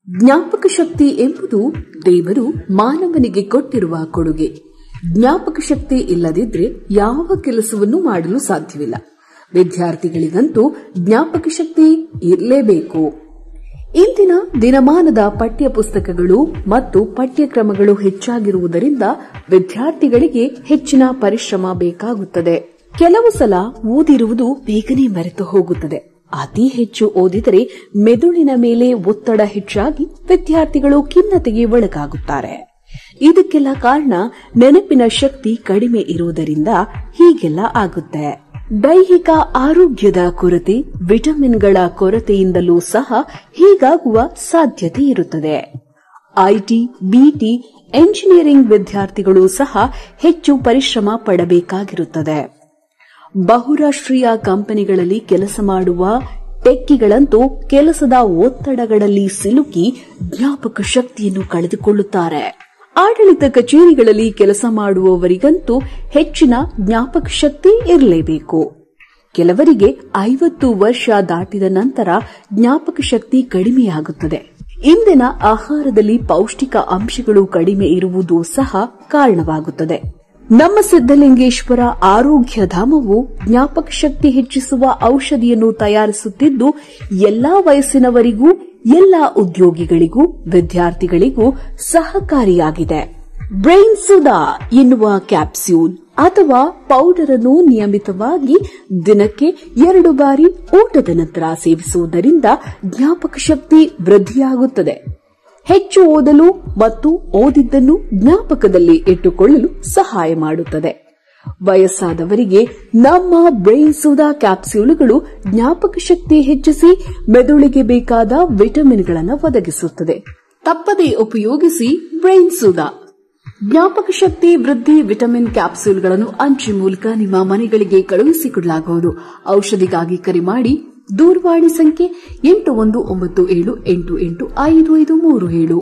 ಜ್ಞಾಪಕ ಶಕ್ತಿ ಎಂಬುದು ದೇವರು ಮಾನವನಿಗೆ ಕೊಟ್ಟಿರುವ ಕೊಡುಗೆ. ಜ್ಞಾಪಕ ಶಕ್ತಿ ಇಲ್ಲದಿದ್ರೆ ಯಾವ ಕೆಲಸವನ್ನು ಮಾಡಲು ಸಾಧ್ಯವಿಲ್ಲ. ವಿದ್ಯಾರ್ಥಿಗಳಿಗಂತೂ ಜ್ಞಾಪಕ ಶಕ್ತಿ ಇರಲೇಬೇಕು. ಇಂದಿನ ದಿನಮಾನದ ಪಠ್ಯ ಪುಸ್ತಕಗಳು ಮತ್ತು ಪಠ್ಯಕ್ರಮಗಳು ಹೆಚ್ಚಾಗಿರುವುದರಿಂದ ವಿದ್ಯಾರ್ಥಿಗಳಿಗೆ ಹೆಚ್ಚಿನ ಪರಿಶ್ರಮ ಬೇಕಾಗುತ್ತದೆ. ಕೆಲವು ಸಲ ಓದಿರುವುದು ಬೇಗನೆ ಮರೆತು ಹೋಗುತ್ತದೆ. ಅತಿ ಹೆಚ್ಚು ಓದಿದರೆ ಮೆದುಳಿನ ಮೇಲೆ ಒತ್ತಡ ಹೆಚ್ಚಾಗಿ ವಿದ್ಯಾರ್ಥಿಗಳು ಖಿನ್ನತೆಗೆ ಒಳಗಾಗುತ್ತಾರೆ. ಇದಕ್ಕೆಲ್ಲ ಕಾರಣ ನೆನಪಿನ ಶಕ್ತಿ ಕಡಿಮೆ ಇರುವುದರಿಂದ ಹೀಗೆಲ್ಲ ಆಗುತ್ತೆ. ದೈಹಿಕ ಆರೋಗ್ಯದ ಕೊರತೆ, ವಿಟಮಿನ್ಗಳ ಕೊರತೆಯಿಂದಲೂ ಸಹ ಹೀಗಾಗುವ ಸಾಧ್ಯತೆ ಇರುತ್ತದೆ. ಐಟಿ, ಬಿಟಿ, ಎಂಜಿನಿಯರಿಂಗ್ ವಿದ್ಯಾರ್ಥಿಗಳು ಸಹ ಹೆಚ್ಚು ಪರಿಶ್ರಮ ಪಡಬೇಕಾಗಿರುತ್ತದೆ. ಬಹುರಾಷ್ಟ್ರೀಯ ಕಂಪನಿಗಳಲ್ಲಿ ಕೆಲಸ ಮಾಡುವ ಟೆಕ್ಕಿಗಳಂತೂ ಕೆಲಸದ ಒತ್ತಡಗಳಲ್ಲಿ ಸಿಲುಕಿ ಜ್ಞಾಪಕ ಶಕ್ತಿಯನ್ನು ಕಳೆದುಕೊಳ್ಳುತ್ತಾರೆ. ಆಡಳಿತ ಕಚೇರಿಗಳಲ್ಲಿ ಕೆಲಸ ಮಾಡುವವರಿಗಂತೂ ಹೆಚ್ಚಿನ ಜ್ಞಾಪಕ ಶಕ್ತಿ ಇರಲೇಬೇಕು. ಕೆಲವರಿಗೆ 50 ವರ್ಷ ದಾಟಿದ ನಂತರ ಜ್ಞಾಪಕ ಶಕ್ತಿ ಕಡಿಮೆಯಾಗುತ್ತದೆ. ಇಂದಿನ ಆಹಾರದಲ್ಲಿ ಪೌಷ್ಟಿಕ ಅಂಶಗಳು ಕಡಿಮೆ ಇರುವುದು ಸಹ ಕಾರಣವಾಗುತ್ತದೆ. ನಮ್ಮ ಸಿದ್ದಲಿಂಗೇಶ್ವರ ಆರೋಗ್ಯ ಧಾಮವು ಜ್ಞಾಪಕ ಶಕ್ತಿ ಹೆಚ್ಚಿಸುವ ಔಷಧಿಯನ್ನು ತಯಾರಿಸುತ್ತಿದ್ದು ಎಲ್ಲಾ ವಯಸ್ಸಿನವರಿಗೂ, ಎಲ್ಲಾ ಉದ್ಯೋಗಿಗಳಿಗೂ, ವಿದ್ಯಾರ್ಥಿಗಳಿಗೂ ಸಹಕಾರಿಯಾಗಿದೆ. ಬ್ರೈನ್ ಸುಧಾ ಎನ್ನುವ ಕ್ಯಾಪ್ಸ್ಯೂಲ್ ಅಥವಾ ಪೌಡರ್ ಅನ್ನು ನಿಯಮಿತವಾಗಿ ದಿನಕ್ಕೆ 2 ಬಾರಿ ಊಟದ ನಂತರ ಸೇವಿಸುವುದರಿಂದ ಜ್ಞಾಪಕ ಶಕ್ತಿ ವೃದ್ಧಿಯಾಗುತ್ತದೆ. ಹೆಚ್ಚು ಓದಲು ಮತ್ತು ಓದಿದ್ದನ್ನು ಜ್ಞಾಪಕದಲ್ಲಿ ಇಟ್ಟುಕೊಳ್ಳಲು ಸಹಾಯ ಮಾಡುತ್ತದೆ. ವಯಸ್ಸಾದವರಿಗೆ ನಮ್ಮ ಬ್ರೈನ್ ಸುಧಾ ಕ್ಯಾಪ್ಸ್ಯೂಲ್ಗಳು ಜ್ಞಾಪಕ ಶಕ್ತಿ ಹೆಚ್ಚಿಸಿ ಮೆದುಳಿಗೆ ಬೇಕಾದ ವಿಟಮಿನ್ಗಳನ್ನು ಒದಗಿಸುತ್ತದೆ. ತಪ್ಪದೇ ಉಪಯೋಗಿಸಿ ಬ್ರೈನ್ ಸುಧಾ. ಜ್ಞಾಪಕ ಶಕ್ತಿ ವೃದ್ಧಿ ವಿಟಮಿನ್ ಕ್ಯಾಪ್ಸ್ಯೂಲ್ಗಳನ್ನು ಅಂಚೆ ಮೂಲಕ ನಿಮ್ಮ ಮನೆಗಳಿಗೆ ಕಳುಹಿಸಿಕೊಡಲಾಗುವುದು. ಔಷಧಿಗಾಗಿ ಕರೆ ಮಾಡಿ. ದೂರವಾಣಿ ಸಂಖ್ಯೆ 8197885537.